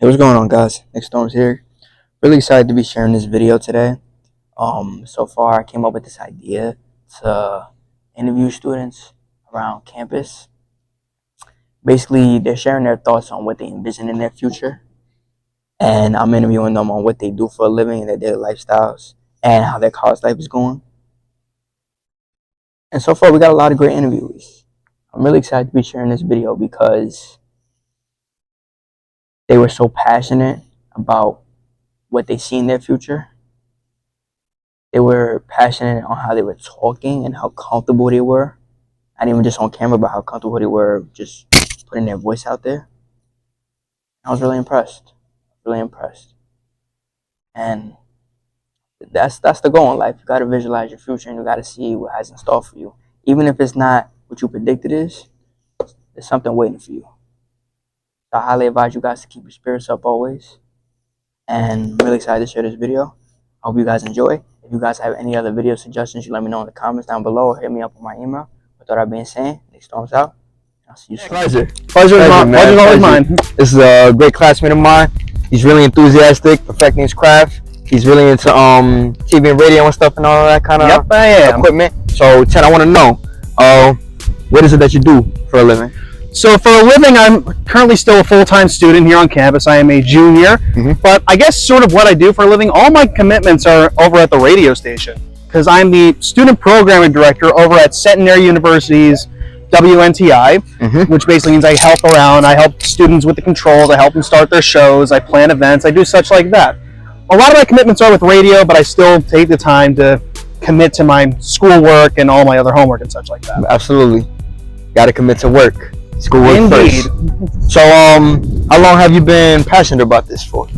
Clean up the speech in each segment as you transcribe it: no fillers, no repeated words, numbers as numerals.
Hey, what's going on, guys? Nick Storms here. Really excited to be sharing this video today. So far I came up with this idea to interview students around campus. Basically, they're sharing their thoughts on what they envision in their future, and I'm interviewing them on what they do for a living and their daily lifestyles and how their college life is going. And so far, we got a lot of great interviewees. I'm really excited to be sharing this video because they were so passionate about what they see in their future. They were passionate on how they were talking and how comfortable they were. Not even just on camera, but how comfortable they were just putting their voice out there. I was really impressed. And that's the goal in life. You gotta visualize your future and you gotta see what has in store for you. Even if it's not what you predict it is, there's something waiting for you. So I highly advise you guys to keep your spirits up always. And I'm really excited to share this video. I hope you guys enjoy. If you guys have any other video suggestions, you let me know in the comments down below or hit me up on my email. With all that being said, Nick Storms out. I'll see you soon. Pleasure is always mine. This is a great classmate of mine. He's really enthusiastic, perfecting his craft. He's really into TV and radio and stuff and all that kind of equipment. So, Ted, I want to know, what is it that you do for a living? So for a living, I'm currently still a full-time student here on campus. I am a junior, but I guess sort of what I do for a living, all my commitments are over at the radio station because I'm the student programming director over at Centenary University's WNTI, which basically means I help around. I help students with the controls. I help them start their shows. I plan events. I do such like that. A lot of my commitments are with radio, but I still take the time to commit to my schoolwork and all my other homework and such like that. Absolutely. Got to commit to work. Schoolwork first. So, how long have you been passionate about this for?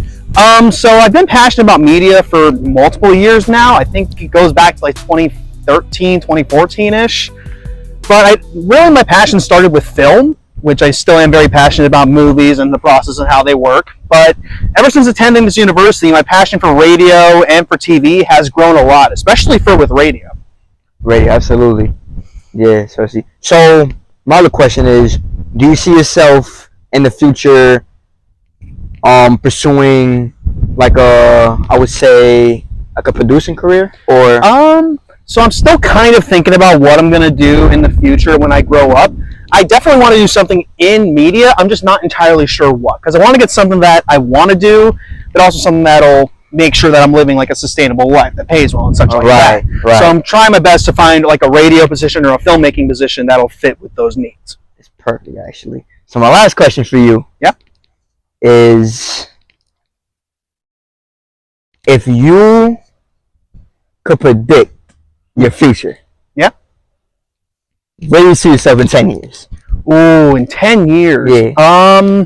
So I've been passionate about media for multiple years now. I think it goes back to like 2013, 2014-ish. But really my passion started with film, which I still am very passionate about movies and the process and how they work. But ever since attending this university, my passion for radio and for TV has grown a lot, especially with radio. Radio, absolutely. Yeah, especially. So, my other question is, do you see yourself in the future pursuing like I would say like a producing career, or so I'm still kind of thinking about what I'm gonna do in the future when I grow up. I definitely want to do something in media. I'm just not entirely sure what, because I want to get something that I want to do, but also something that'll make sure that I'm living like a sustainable life that pays well and such like that. Right. So I'm trying my best to find like a radio position or a filmmaking position that'll fit with those needs. It's perfect, actually. So my last question for you is, if you could predict your future, where do you see yourself in 10 years? Oh, in 10 years? Yeah.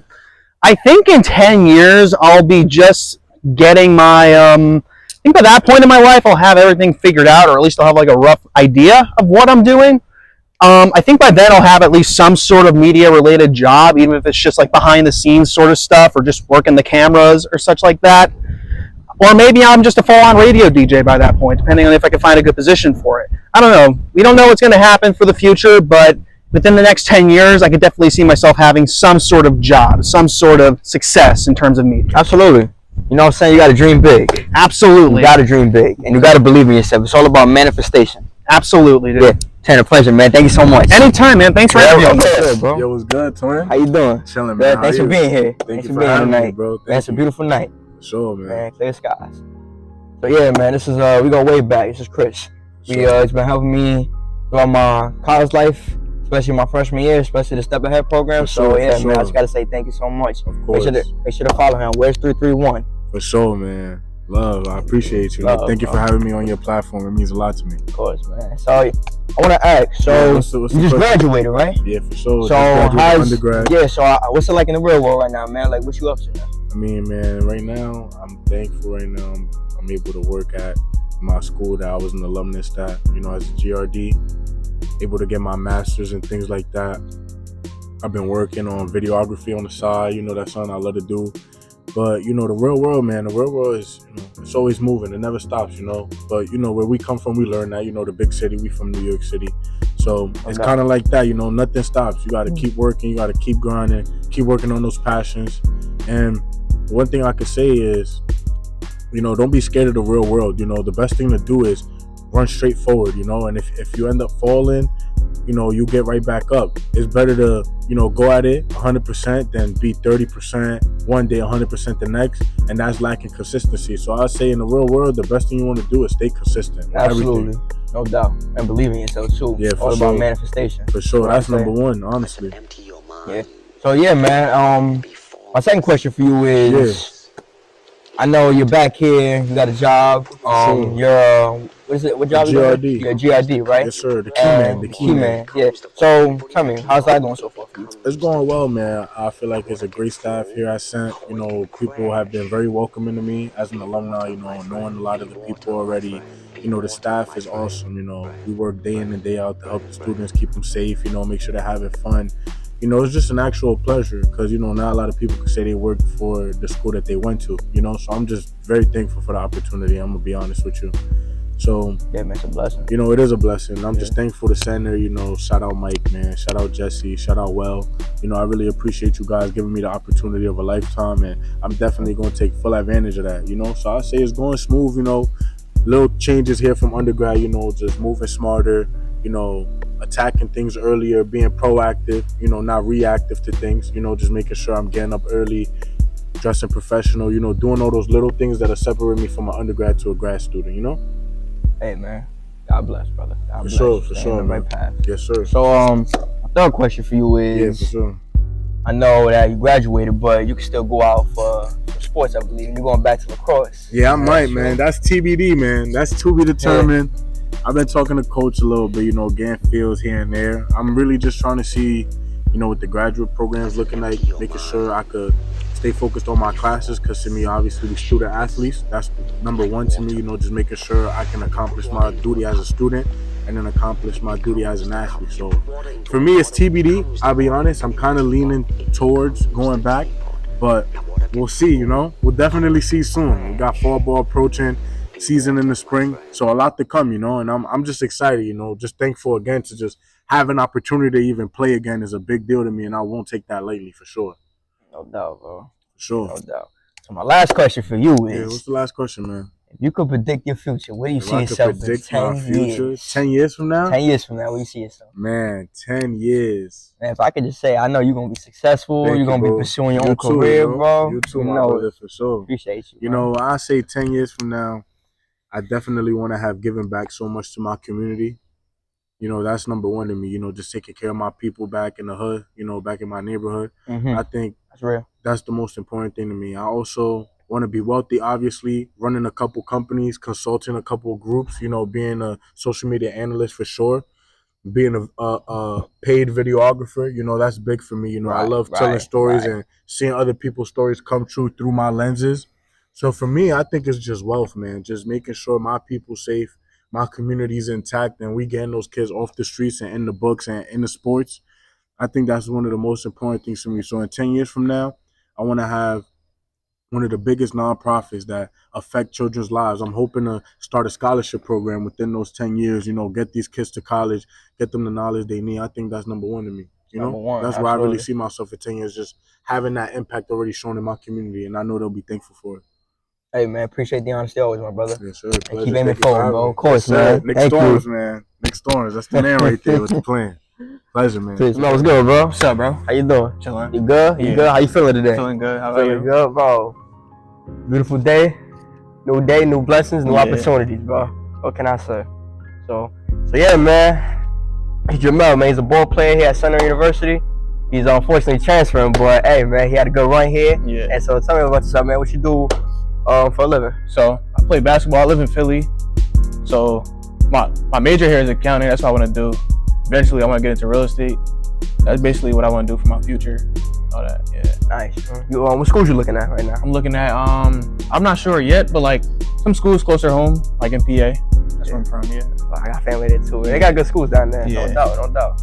I think in 10 years I'll be just getting my I think by that point in my life I'll have everything figured out, or at least I'll have like a rough idea of what I'm doing. I think by then I'll have at least some sort of media related job, even if it's just like behind the scenes sort of stuff or just working the cameras or such like that. Or maybe I'm just a full-on radio DJ by that point, depending on if I can find a good position for it. I don't know. We don't know what's going to happen for the future, but within the next 10 years, I could definitely see myself having some sort of job, some sort of success in terms of media. Absolutely. You know what I'm saying? You got to dream big. Absolutely. You got to dream big, and you got to believe in yourself. It's all about manifestation. Absolutely, dude. Yeah. Tanner, pleasure, man. Thank you so much. Anytime, man. Thanks for having me. Good, bro. Yo, what's good, twin? How you doing? Chilling, man. Thanks for being here. Thanks for for being here having me, tonight, bro. Man, it's a beautiful night. Sure, man. Clear skies. So yeah, man, this is we go way back. This is Chris. He's been helping me throughout my college life, especially my freshman year, especially the Step Ahead program. So yeah, man, I just gotta say thank you so much. Of course. Make sure to follow him. Where's 331? For sure, man. Love, I appreciate you. Love, thank you for having me on your platform. It means a lot to me. Of course, man. So I want to ask. So what's you just graduated, right? Yeah, for sure. So undergrad. Yeah. So what's it like in the real world right now, man? Like, what you up to now? I mean, man, right now I'm thankful. Right now I'm able to work at my school that I was an alumnus at. You know, as a GRD, able to get my master's and things like that. I've been working on videography on the side. You know, that's something I love to do. But, you know, the real world, man, the real world is, you know, it's always moving. It never stops, you know. But, you know, where we come from, we learn that, you know, the big city, we from New York City. So it's kind of like that, you know, nothing stops. You got to keep working. You got to keep grinding, keep working on those passions. And one thing I could say is, you know, don't be scared of the real world. You know, the best thing to do is run straight forward, you know, and if you end up falling, you know, you get right back up. It's better to, you know, go at it 100% than be 30% one day, 100% the next, and that's lacking consistency. So I say in the real world, the best thing you want to do is stay consistent. Absolutely. Everything. No doubt. And believe in yourself too. Yeah, for all sure. about manifestation. For sure. That's number one, honestly. Yeah. So yeah, man. My second question for you is, I know you're back here. You got a job. Sure. You're what is it? What job? GRD. You're GRD, right? Yes, sir. The key man. Yeah. So tell me, how's that going so far for you? It's going well, man. I feel like it's a great staff here at Cent. You know, people have been very welcoming to me as an alumni. You know, knowing a lot of the people already. You know, the staff is awesome. You know, we work day in and day out to help the students, keep them safe. You know, make sure they're having fun. You know, it's just an actual pleasure because, you know, not a lot of people can say they worked for the school that they went to, you know, so I'm just very thankful for the opportunity. I'm going to be honest with you. So, yeah, man, it's a blessing. You know, it is a blessing. I'm just thankful to Center, you know, shout out Mike, man, shout out Jesse, shout out Well. You know, I really appreciate you guys giving me the opportunity of a lifetime, and I'm definitely going to take full advantage of that, you know. So I say it's going smooth, you know, little changes here from undergrad, you know, just moving smarter, you know, attacking things earlier, being proactive, you know, not reactive to things, you know, just making sure I'm getting up early, dressing professional, you know, doing all those little things that'll separate me from an undergrad to a grad student, you know? Hey, man. God bless, brother. God bless. For sure, on the right path. Yes, sir. So, my third question for you is, yeah, for sure. I know that you graduated, but you can still go out for sports, I believe. You're going back to lacrosse. Yeah, I might, man. That's TBD, man. That's to be determined. Yeah. I've been talking to coach a little bit, you know, getting feels here and there. I'm really just trying to see, you know, what the graduate program's looking like, making sure I could stay focused on my classes, because to me, obviously, the student athletes, that's number one to me, you know, just making sure I can accomplish my duty as a student and then accomplish my duty as an athlete. So for me, it's TBD. I'll be honest, I'm kind of leaning towards going back, but we'll see, you know. We'll definitely see soon. We got fall ball approaching, season in the spring, so a lot to come, you know, and I'm just excited, you know, just thankful again to just have an opportunity to even play again is a big deal to me, and I won't take that lightly, for sure. No doubt, bro. For sure. No doubt. So my last question for you is, what's the last question, man? If you could predict your future, where do you see yourself in 10 years? 10 years from now? 10 years from now, where do you see yourself? Man, 10 years. Man, if I could just say, I know you're going to be successful. You're going to be pursuing your own too, career, bro. You too, my brother, for sure. Appreciate you. You know, I say 10 years from now, I definitely want to have given back so much to my community. You know, that's number one to me, you know, just taking care of my people back in the hood, you know, back in my neighborhood. I think that's real. That's the most important thing to me. I also want to be wealthy, obviously, running a couple companies, consulting a couple groups, you know, being a social media analyst for sure, being a paid videographer, you know, that's big for me. You know, I love telling stories and seeing other people's stories come true through my lenses. So for me, I think it's just wealth, man, just making sure my people's safe, my community's intact, and we getting those kids off the streets and in the books and in the sports. I think that's one of the most important things for me. So in 10 years from now, I want to have one of the biggest nonprofits that affect children's lives. I'm hoping to start a scholarship program within those 10 years, you know, get these kids to college, get them the knowledge they need. I think that's number one to me. You know, that's where I really see myself in 10 years, just having that impact already shown in my community, and I know they'll be thankful for it. Hey, man, appreciate the honesty always, my brother. Yes, sir. And keep aiming forward, bro. Of course, man. Nick Storms, man. Nick Storms. That's the name right there with the plan. Pleasure, man. Peace. No, what's good, bro? What's up, bro? How you doing? Chilling. You good? You good? How you feeling today? Feeling good. How about you? Feeling good, bro. Beautiful day. New day, new blessings, new opportunities, bro. What can I say? So yeah, man. He's Jamel, man. He's a ball player here at Center University. He's unfortunately transferring, but hey, man, he had a good run here. Yeah. And so tell me about yourself, man. What you do for a living? So I play basketball. I live in Philly. So my major here is accounting. That's what I want to do. Eventually, I want to get into real estate. That's basically what I want to do for my future. All that, yeah. Nice. You what schools you looking at right now? I'm looking at I'm not sure yet, but like some schools closer home, like in PA. That's where I'm from. Yeah. I got family there too. They got good schools down there. Yeah. No doubt.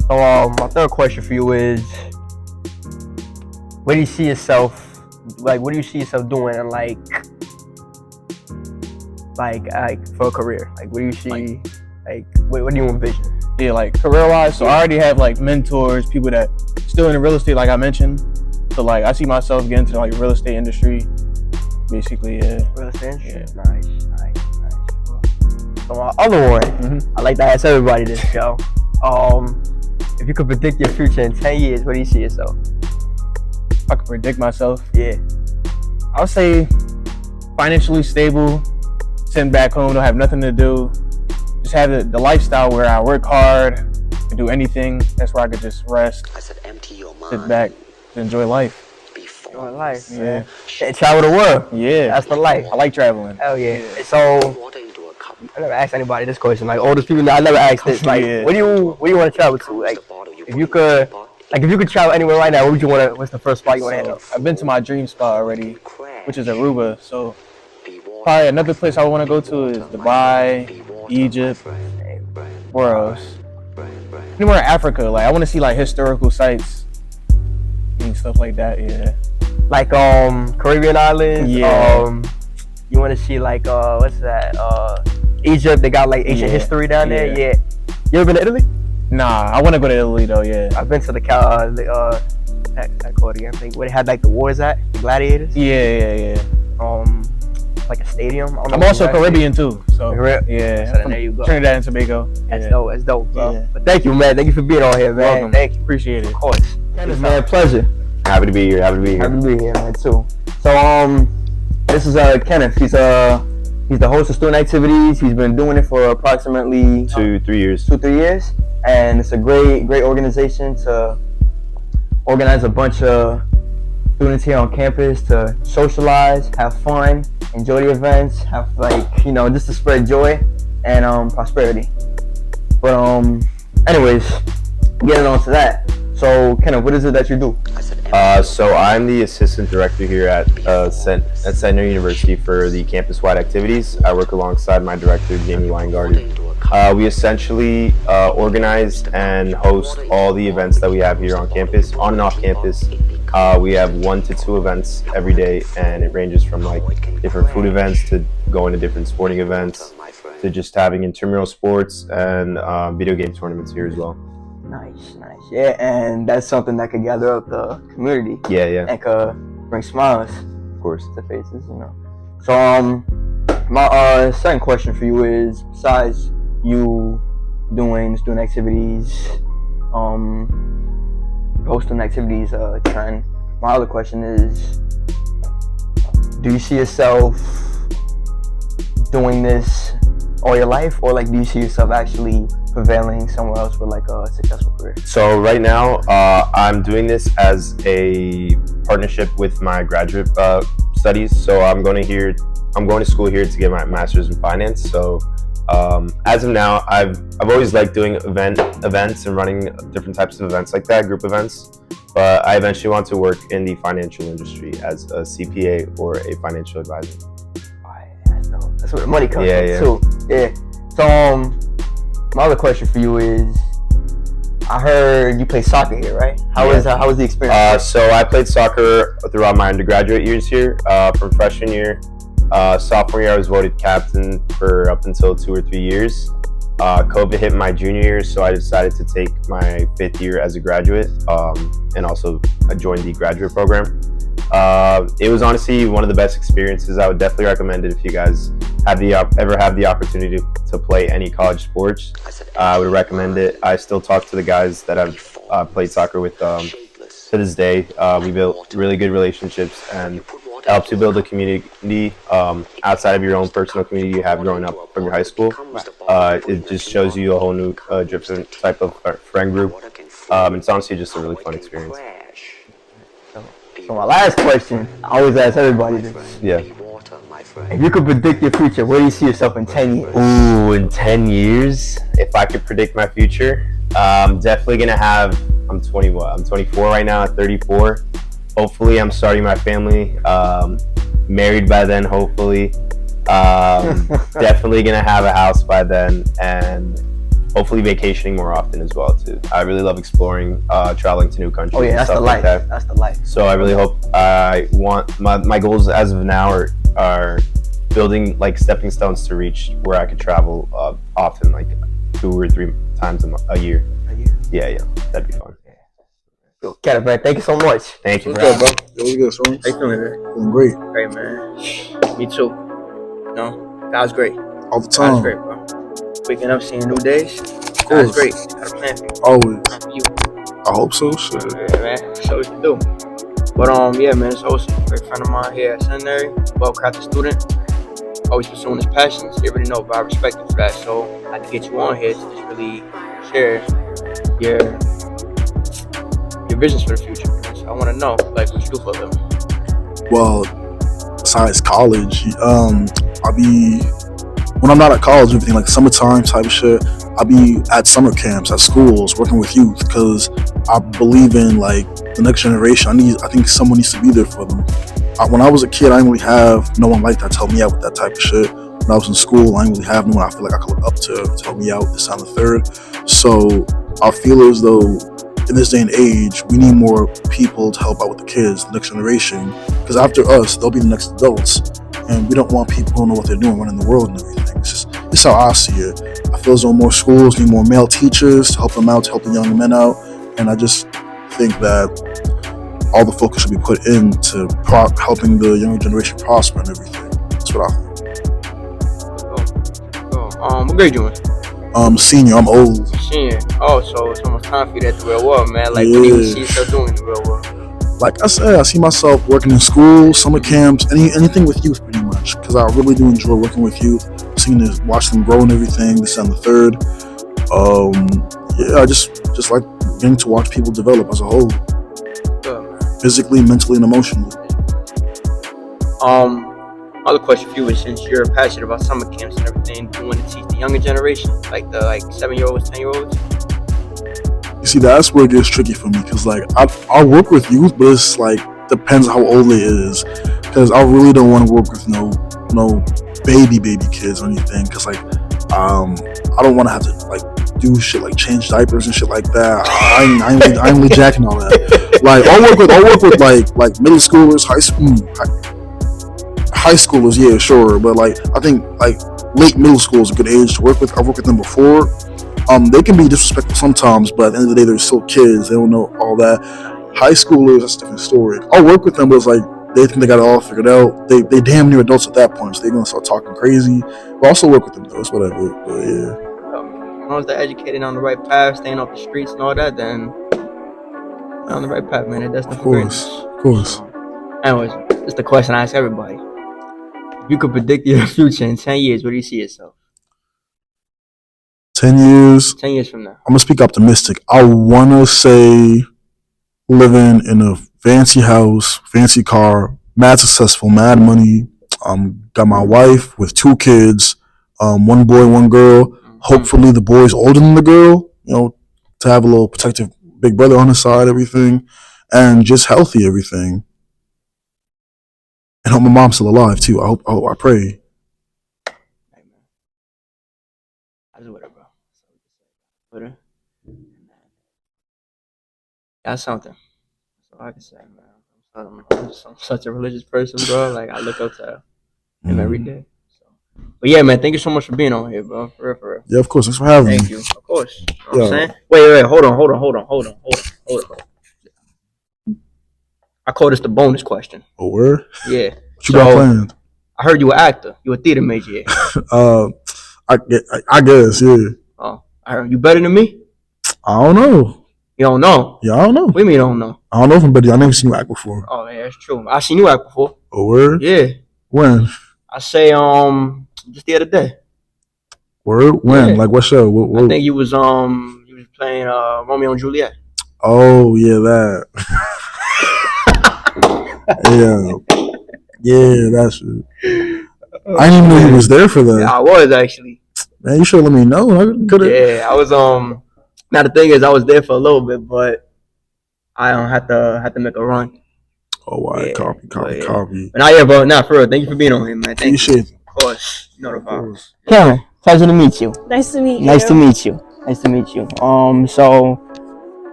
So my third question for you is, where do you see yourself? Like, what do you see yourself doing? And like for a career, like what do you see? What do you envision? Yeah, like career-wise. So I already have like mentors, people that still in real estate, like I mentioned. So like I see myself getting into like real estate industry, basically. Yeah. Real estate industry. Nice. So my other one, I like to ask everybody this, yo. If you could predict your future in 10 years, where do you see yourself? If I could predict myself, Yeah. I would say financially stable, sitting back home, don't have nothing to do, just have the lifestyle where I work hard, can do anything. That's where I could just rest, sit back, enjoy life. Enjoy life, Yeah. man. And travel the world. Yeah, That's the life. I like traveling. Hell yeah. So I never asked anybody this question. Like oldest people, I never asked this. Like, Yeah. where do you want to travel to? Like, if you could travel anywhere right now, where would you want to? What's the first spot you want to hit up? I've been to my dream spot already, which is Aruba. So probably another place I want to go to is Dubai, Egypt, where else? Anywhere in Africa. Like I want to see like historical sites and stuff like that. Yeah. Like Caribbean islands. Yeah. You want to see like what's that? Egypt. They got like ancient history down there. Yeah. Yeah. You ever been to Italy? Nah, I want to go to Italy though. Yeah. I've been to the that called again. I think where they had like the wars at, the gladiators. Yeah. Like a stadium. I don't know I'm if also you guys Caribbean too. So Caribbean? yeah. So then there you go. Trinidad and Tobago. That's Yeah. dope. That's dope, bro. Yeah. But thank you, man. Thank you for being on here, man. Welcome. Thank you. Appreciate it. Of course. It's man, pleasure. Happy to be here. Happy to be here, man, too. So, this is Kenneth. He's the host of Student Activities. He's been doing it for approximately 2-3 years. 2-3 years, and it's a great organization to organize a bunch of students here on campus to socialize, have fun, enjoy the events, have just to spread joy and prosperity. But anyways, getting on to that. So, Kenneth, what is it that you do? So I'm the assistant director here at Centennial University for the campus-wide activities. I work alongside my director, Jamie Weingarten. We essentially organize and host all the events that we have here on campus, on and off campus. We have 1 to 2 events every day, and it ranges from like different food events to going to different sporting events to just having intramural sports and video game tournaments here as well. Nice. Yeah, and that's something that could gather up the community. Yeah. And could bring smiles Of course. to faces, So, my second question for you is, besides you doing student activities, hosting activities, trend, my other question is, do you see yourself doing this all your life, or like do you see yourself actually prevailing somewhere else with like a successful career? So right now, I'm doing this as a partnership with my graduate studies. So I'm going to school here to get my master's in finance. So as of now, I've always liked doing events and running different types of events like that, group events. But I eventually want to work in the financial industry as a CPA or a financial advisor. That's where the money comes Yeah, from too. Yeah. So my other question for you is, I heard you play soccer here, right? How was the experience? So I played soccer throughout my undergraduate years here. From freshman year, sophomore year, I was voted captain for up until 2 or 3 years. COVID hit my junior year, so I decided to take my 5th year as a graduate, and also joined the graduate program. It was honestly one of the best experiences. I would definitely recommend it if you guys ever have the opportunity to play any college sports. I would recommend it. I still talk to the guys that I've played soccer with to this day. We built really good relationships, and it helps you build a community outside of your own personal community you have growing up from your high school. It just shows you a whole new different type of friend group. It's honestly just a really fun experience. So my last question, I always ask everybody this. Yeah. If you could predict your future, where do you see yourself in 10 years? Ooh, in 10 years, if I could predict my future, I'm definitely gonna have, I'm 24 right now, 34. Hopefully I'm starting my family, married by then, hopefully. Definitely gonna have a house by then, and hopefully vacationing more often as well too. I really love exploring, traveling to new countries. Oh yeah, that's the life. Like That's the life. So I really hope, my goals as of now are building like stepping stones to reach where I could travel often, like 2 or 3 times a year. Yeah, that'd be fun. Cat, man, thank you so much. Thank you, What's bro. good, bro? It was good, son. How you feeling, man? Feeling great Great, man. Me too. No, God's great. all the God's time. great, bro. Waking up, seeing new days. Of God's course. great. Got a plan for you. Always. Plan for you. I hope so. Shit. Yeah, man. So what you do. But yeah, man. It's also a great friend of mine here at Seminary. Well-crafted student. Always pursuing his passions. You already know, but I respect you for that. So I had to get you on here to just really share your visions for the future. So I want to know, like, what you do for a living. Well, besides college, I'll be when I'm not at college, everything like summertime type of shit. I'll be at summer camps at schools working with youth because I believe in like the next generation. I think someone needs to be there for them. When I was a kid, I didn't really have no one like that to help me out with that type of shit. When I was in school, I didn't really have no one I feel like I could look up to help me out this and the third. So I feel as though in this day and age, we need more people to help out with the kids, the next generation. Because after us, they'll be the next adults. And we don't want people who don't know what they're doing running the world and everything. It's how I see it. I feel as though more schools need more male teachers to help them out, to help the young men out. And I just think that all the focus should be put into helping the younger generation prosper and everything. That's what I think. What grade you in? Senior, I'm old. Senior. Oh, so it's almost time for you to hit the real world, man. Like, what do you see yourself doing in the real world? Like I said, I see myself working in school, summer camps, anything with youth pretty much. Because I really do enjoy working with youth, seeing this, watch them grow and everything, this and the third. Yeah, I just like getting to watch people develop as a whole. Physically, mentally, and emotionally. Other question for you is, since you're passionate about summer camps and everything, do you want to teach the younger generation, like the 7-year-olds, 10-year-olds? You see, that's where it gets tricky for me, because like I'll work with youth, but it's like depends how old it is, because I really don't want to work with no baby kids or anything, because like I don't want to have to like do shit like change diapers and shit like that. I ain't really jacking all that. Like I'll work with like middle schoolers, high schoolers, yeah, sure, but like I think like late middle school is a good age to work with. I've worked with them before. They can be disrespectful sometimes, but at the end of the day, they're still kids. They don't know all that. High schoolers, that's a different story. I'll work with them, but it's like they think they got it all figured out. They damn near adults at that point, so they're gonna start talking crazy. But also work with them though, it's whatever. But yeah. As long as they're educated on the right path, staying off the streets and all that, then they're on the right path, man. That's the Of course. Anyways, it's the question I ask everybody. If you could predict your future in 10 years, where do you see yourself? 10 years. 10 years from now. I'm gonna speak optimistic. I wanna say living in a fancy house, fancy car, mad successful, mad money. Got my wife with 2 kids, 1 boy, 1 girl. Hopefully the boy's older than the girl, to have a little protective big brother on his side, everything, and just healthy, everything. And hope my mom's still alive too. I pray. I just with her, bro. With her. That's something. That's all I can say, man. I'm such a religious person, bro. Like, I look up to him every day. But yeah, man, thank you so much for being on here, bro. For real. Yeah, of course. Thanks for having me. Thank you. Of course. You know what I'm saying? Wait. Hold on. I call this the bonus question. Oh, word? Yeah. What you got planned? I heard you were an actor. You a theater major, yeah. I guess, yeah. Oh, I heard you better than me? I don't know. You don't know? Yeah, I don't know. What do you mean you don't know? I don't know if I'm better. I never seen you act before. Oh, yeah, that's true. I seen you act before. Oh, word? Yeah. When? I say, just the other day. Word? When? Yeah. Like what show? What? I think you was playing Romeo and Juliet. Oh yeah, that. yeah, that's it. I didn't even know he was there for that. Yeah, I was actually. Man, you should let me know. I could've. Yeah, I was Now the thing is, I was there for a little bit, but I had to make a run. Oh, wow. Yeah, Copy. But now, yeah, bro. Nah, for real. Thank you for being on here, man. Thank you. Of course. You know the vibes. Cameron, pleasure to meet you. Nice to meet you. Nice to meet you. So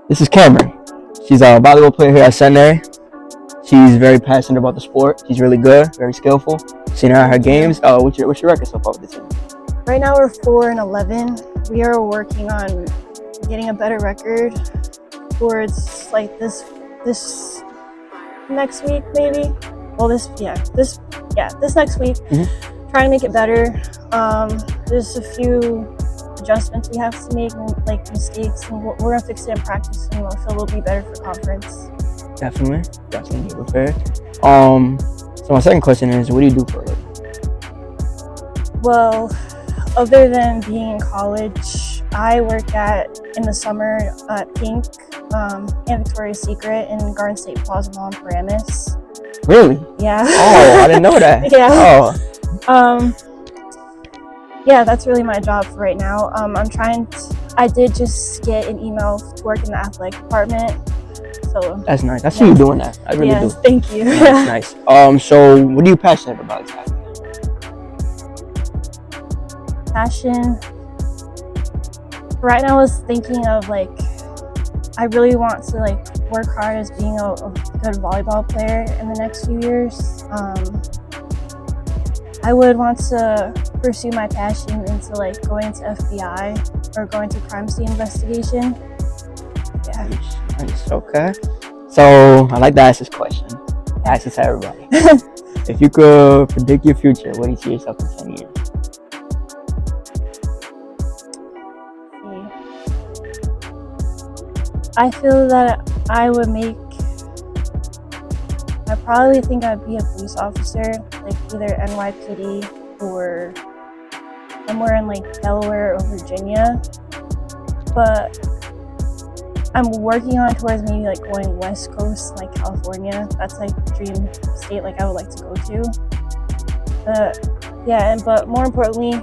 this is Cameron. She's a volleyball player here at Seminary. She's very passionate about the sport. She's really good, very skillful. Seen her at her games. What's your record so far with the team? Right now we're 4-11. We are working on getting a better record. towards like this next week maybe. Well, this next week. Trying to make it better. There's a few adjustments we have to make, like mistakes, and we're gonna fix it in practice, and I feel we'll be better for conference. Definitely be prepared. So my second question is, what do you do for a living? Well, other than being in college, I work in the summer at Pink and Victoria's Secret in Garden State Plaza Mall in Paramus. Really? Yeah. Oh, I didn't know that. Yeah. Oh. Yeah, that's really my job for right now. I did just get an email to work in the athletic department. So That's nice. I see you doing that. I really do. Thank you. Nice. So what are you passionate about exactly? Passion. Right now I was thinking of like, I really want to like work hard as being a good volleyball player in the next few years. I would want to pursue my passion into like going to FBI or going to crime scene investigation. Yeah. Nice. Okay. So I like to ask this question. I ask this to everybody. If you could predict your future, what do you see yourself in 10 years? I feel that I probably think I'd be a police officer, like either NYPD or somewhere in like Delaware or Virginia. But I'm working on towards maybe like going West Coast, like California. That's like dream state like I would like to go to. But more importantly,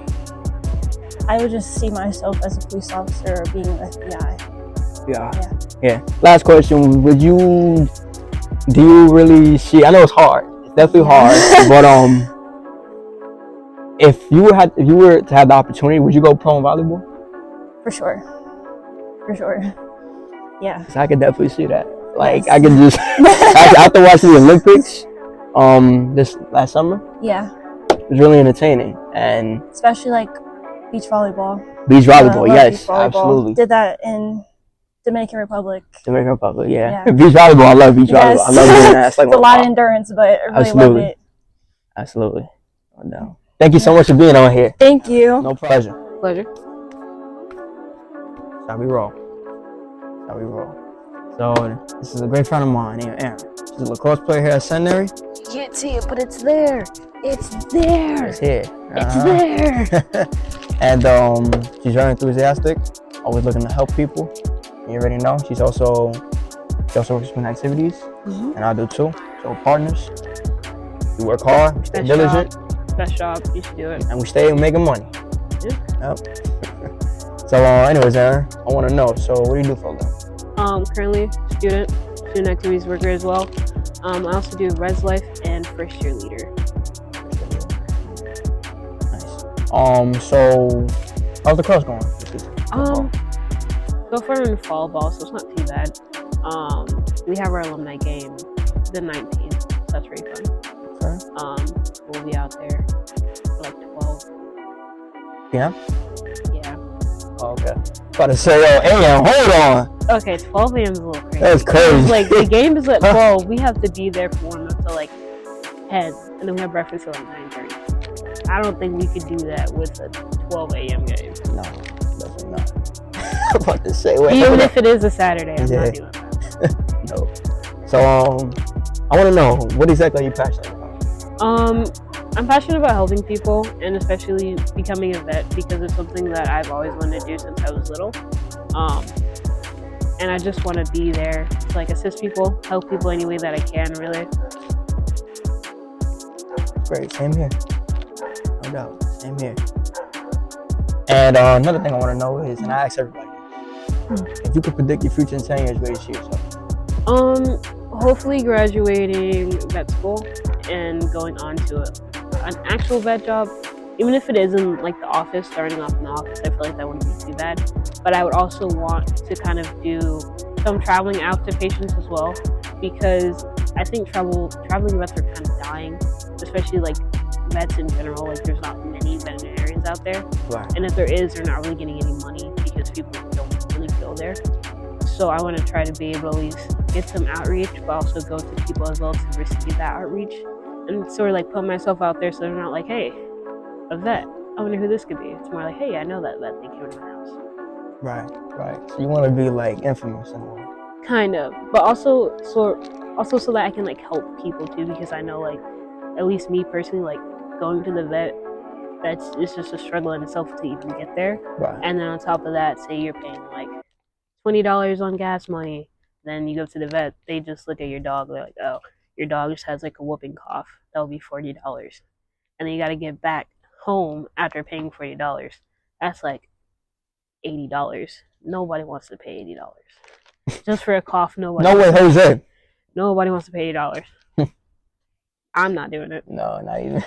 I would just see myself as a police officer or being an FBI. Yeah. Last question. Do you really see, I know it's hard. It's definitely hard. But if you were to have the opportunity, would you go pro in volleyball? For sure. Yeah. 'Cause I could definitely see that. Like I could just after watching the Olympics this last summer. Yeah. It was really entertaining, and especially like beach volleyball. Beach volleyball, yes, beach volleyball. Absolutely. Did that in Dominican Republic. Yeah. Beach volleyball, I love beach volleyball. I love doing that. It's like a lot of endurance, but I really love it. Absolutely. No. Thank you so much for being on here. Thank you. No pleasure. Pleasure. Shall we roll? So this is a great friend of mine named Aaron. She's a lacrosse player here at Centenary. You can't see it, but it's there. It's there. It's here. It's there. And she's very enthusiastic, always looking to help people. And you already know, she also works in activities, and I do too. So partners, we work hard, we stay diligent. Best job, you should do it. And we stay making money. Yeah. Yep. So anyways, Aaron, I want to know, so what do you do for a living? Currently student activities worker as well. I also do Res Life and first year leader. Nice. So how's the cross going? So far in fall ball, so it's not too bad. We have our alumni game the 19th. That's really fun. Okay. We'll be out there for like 12. Yeah? Yeah. Oh, okay. About to say, AM, hold on. Okay, 12 a.m. is a little crazy. That's crazy. Like, the game is at 12. We have to be there for warm up till like 10, and then we have breakfast till like 9:30. I don't think we could do that with a 12 a.m. game. No, definitely not. I'm about to say, wait. Even if it is a Saturday, I'm not doing that. No. So, I want to know, what exactly are you passionate about? I'm passionate about helping people, and especially becoming a vet, because it's something that I've always wanted to do since I was little. And I just want to be there to like assist people, help people any way that I can, really. Great, same here. No doubt, same here. And another thing I want to know is, and I ask everybody, if you could predict your future in 10 years, where do you see yourself? Hopefully graduating vet school and going on to an actual vet job. Even if it is in like the office, starting off in the office, I feel like that wouldn't be too bad. But I would also want to kind of do some traveling out to patients as well, because I think traveling vets are kind of dying, especially like vets in general. Like there's not many veterinarians out there, Right. and if there is, they're not really getting any money because people don't really go there. So I want to try to be able to at least get some outreach, but also go to people as well to receive that outreach and sort of like put myself out there so they're not like, hey, a vet, I wonder who this could be. It's more like, hey, I know that vet, they came to my house. Right, right. So you want to be like infamous in a way. Kind of, but also so that I can like help people too, because I know like at least me personally, like going to the vet, it's just a struggle in itself to even get there. Right. And then on top of that, say you're paying like $20 on gas money, then you go to the vet, they just look at your dog, they're like, oh, your dog just has like a whooping cough, that'll be $40. And then you got to get back home after paying $40. That's like $80. Nobody wants to pay $80 just for a cough. No way, Jose. Nobody wants to pay $80. I'm not doing it. No, not even.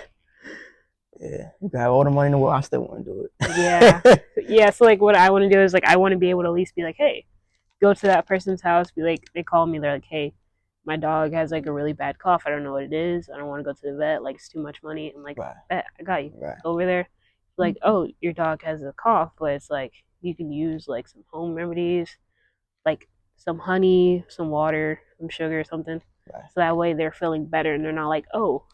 Yeah, you can have all the money in the world, I still want to do it. Yeah. So like, what I want to do is like, I want to be able to at least be like, hey, go to that person's house, be like, they call me, they're like, hey, my dog has like a really bad cough, I don't know what it is, I don't want to go to the vet, like it's too much money. I'm like, bet, I got you. Go over there, like, oh, your dog has a cough, but it's like you can use like some home remedies, like some honey, some water, some sugar or something, so that way they're feeling better and they're not like, oh,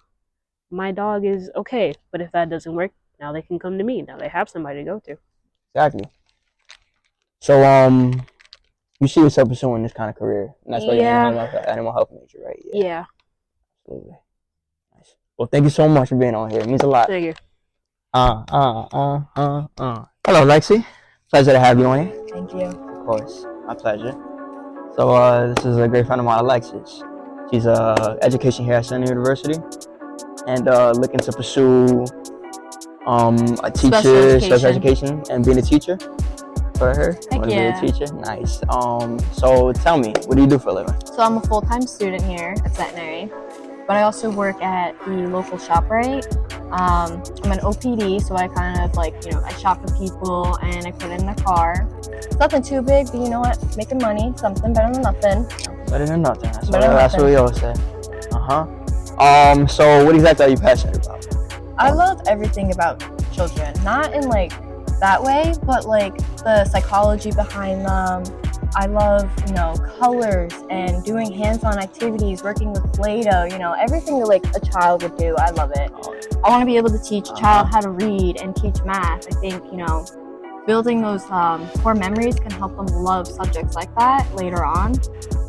my dog is okay. But if that doesn't work, now they can come to me, now they have somebody to go to. Exactly. So you see yourself pursuing this kind of career, and that's why you're animal health major, right? Yeah. Absolutely. Nice. Well, thank you so much for being on here. It means a lot. Thank you. Hello, Lexi. Pleasure to have you on here. Thank you. Of course, my pleasure. So this is a great friend of mine, Alexis. She's education here at Center University, and looking to pursue a teacher, special education, and being a teacher. For her, Heck yeah. Be a teacher. Nice. So tell me, what do you do for a living? So I'm a full-time student here at Centenary, but I also work at the local ShopRite. I'm an OPD, so I kind of like, I shop for people and I put it in their car. It's nothing too big, but you know what? Making money, something better than nothing. Better than nothing. That's what we always say. So what exactly are you passionate about? I love everything about children, not in like that way, but like the psychology behind them. I love, colors and doing hands-on activities, working with Play-Doh, everything that like a child would do. I love it. I want to be able to teach a child how to read and teach math. I think, building those core memories can help them love subjects like that later on.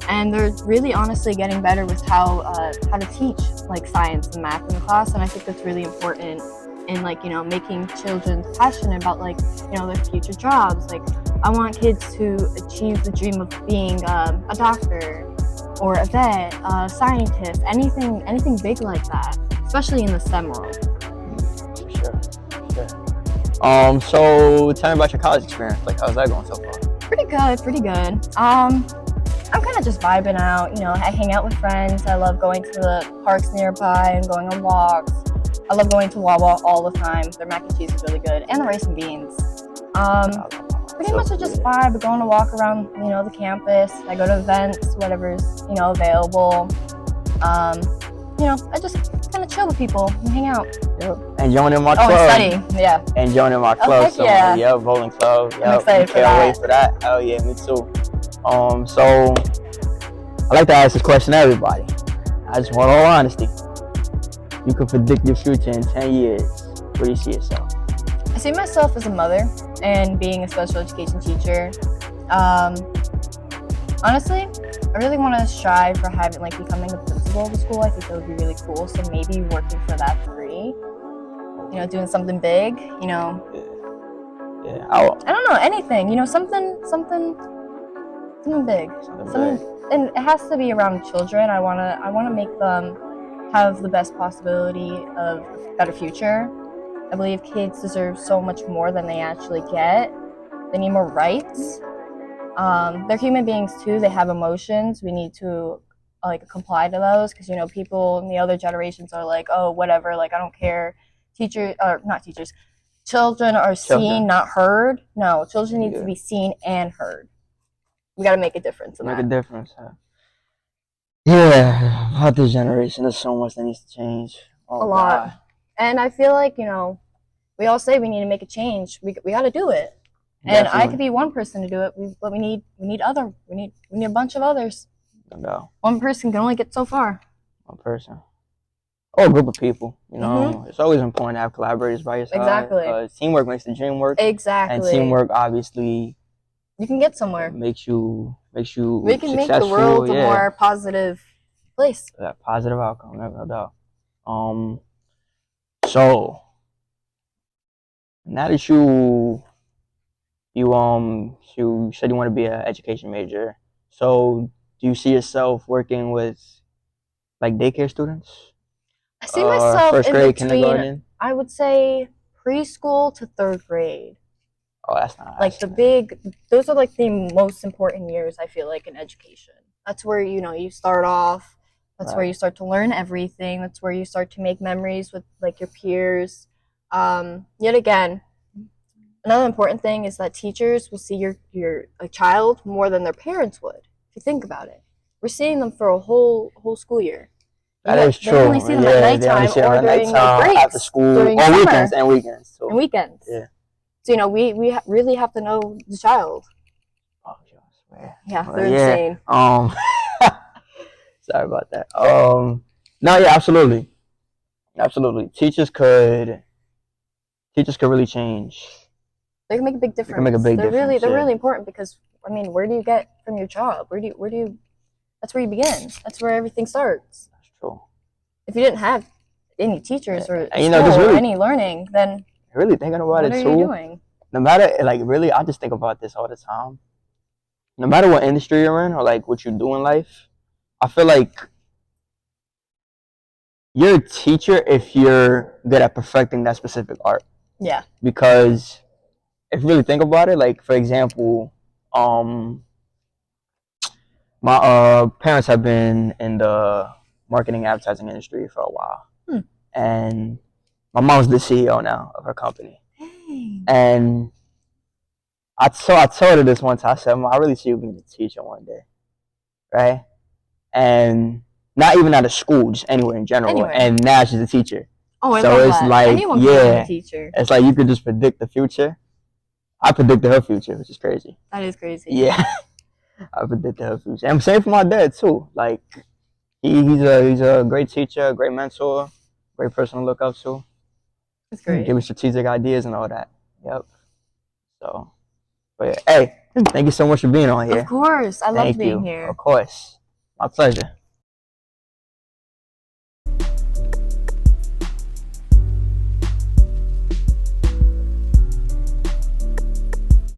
And they're really honestly getting better with how to teach like science and math in the class, and I think that's really important in like, making children passionate about like, their future jobs. Like, I want kids to achieve the dream of being a doctor or a vet, a scientist, anything big like that, especially in the STEM world. Sure. So tell me about your college experience. Like, how's that going so far? Pretty good. I'm kind of just vibing out, I hang out with friends. I love going to the parks nearby and going on walks. I love going to Wawa all the time. Their mac and cheese is really good, and the rice and beans. Pretty much I just vibe, going to walk around, the campus. I go to events, whatever's, available. I just kind of chill with people and hang out. Yep. And joining my club. And study, yeah. And joining my club. So, yeah. Yep, bowling club. Yep. I'm excited for that. Can't wait for that. Oh yeah, me too. So I like to ask this question to everybody. I just want all honesty. You could predict your future in 10 years. Where do you see yourself? I see myself as a mother and being a special education teacher. Honestly, I really want to strive for becoming a principal of the school. I think that would be really cool. So maybe working for that degree, doing something big, Yeah. I don't know, anything, something big. And it has to be around children. I want to make them have the best possibility of a better future. I believe kids deserve so much more than they actually get. They need more rights. They're human beings too. They have emotions. We need to comply to those, because people in the other generations are like, oh, whatever, like I don't care. Children are seen, not heard. No, children need to be seen and heard. We got to make a difference in that. Make a difference, huh? Yeah, about this generation, there's so much that needs to change. A lot. And I feel like, we all say we need to make a change. We got to do it. And I could be one person to do it, but we need a bunch of others. No. One person can only get so far. One person. Or a group of people. You know, it's always important to have collaborators by your side. Exactly. Teamwork makes the dream work. Exactly. And teamwork obviously you can get somewhere. Makes you we can successful. Make the world a more positive place. That positive outcome, no doubt. So now that you said you want to be an education major, so do you see yourself working with like daycare students? I see myself first in grade, between, kindergarten. I would say preschool to 3rd grade. Oh, that's not like those are like the most important years, I feel like, in education. That's where, you start off. That's where you start to learn everything. That's where you start to make memories with like your peers. Yet again, another important thing is that teachers will see a child more than their parents would. If you think about it, we're seeing them for a whole school year. That is true. They only see them at nighttime or during breaks, after school, during or summer. weekends too. And weekends. Yeah. So we really have to know the child. Oh, I swear. Yeah, they're insane. Sorry about that. No, yeah, absolutely. Teachers could really change. They can make a big difference. They can make a big difference. They're really important because where do you get from your job? Where do you? That's where you begin. That's where everything starts. That's true. If you didn't have any teachers or really, any learning, then really thinking about it too. What are you doing? No matter really, I just think about this all the time. No matter what industry you're in or like what you do in life, I feel like you're a teacher if you're good at perfecting that specific art. Yeah. Because if you really think about it, like for example, my parents have been in the marketing advertising industry for a while. And my mom's the CEO now of her company. Dang. And I told her this one time. I said, I really see you being a teacher one day, right? And not even out of school, just anywhere in general. Anywhere. And now she's a teacher. Oh, I so love it's that. like, Anyone can be a teacher. It's like you could just predict the future. I predicted her future, which is crazy. That is crazy. Yeah, I predicted her future. And same for my dad too. Like he's a great teacher, a great mentor, great person to look up to. That's great. Give me strategic ideas and all that. Yep. So, but yeah, hey, thank you so much for being on here. Of course, I love being here. Of course, my pleasure.